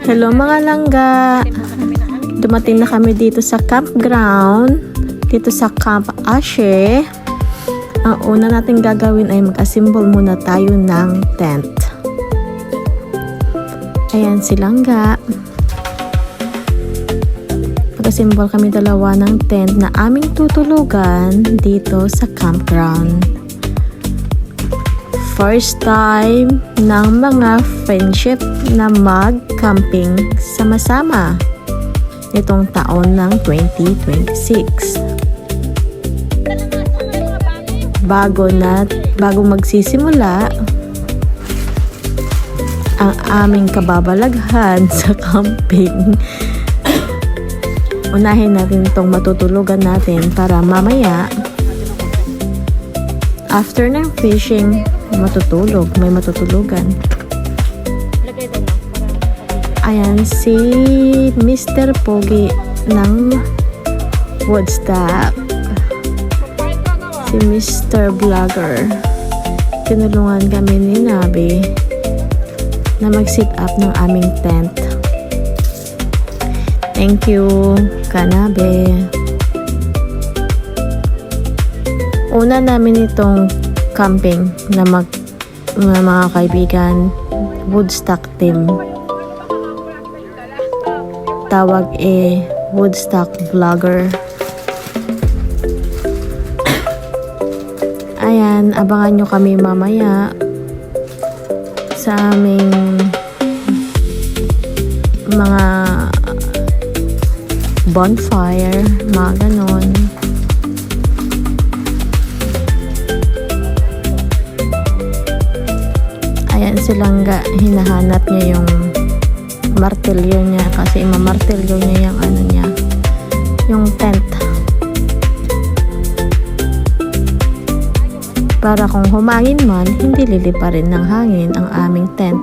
Hello mga langga! Dumating na kami dito sa campground, dito sa Camp Ashe. Ang una natin gagawin ay mag-assemble muna tayo ng tent. Ayan si Langga. Mag-assemble kami dalawa ng tent na aming tutulugan dito sa campground. First time ng mga friendship na mag-camping sama-sama nitong taon ng 2026. Bago magsisimula ang aming kababalaghan sa camping, unahin natin itong matutulugan natin para mamaya after ng fishing may matutulugan. Ayan si Mr. Pogi ng Woodstock, si Mr. Vlogger. Tinulungan kami ni Nabi na mag-set up ng aming tent. Thank you, Kanabe. Una namin itong camping na mga kaibigan, Woodstock team. Tawag Woodstock Vlogger. Ayan, abangan nyo kami mamaya sa aming mga bonfire, mga ganon. Ayan si Langga, hinahanap niya yung martilyo niya kasi imamartilyo niya yung yung tent para kung humangin man, hindi lilipa rin ng hangin ang aming tent.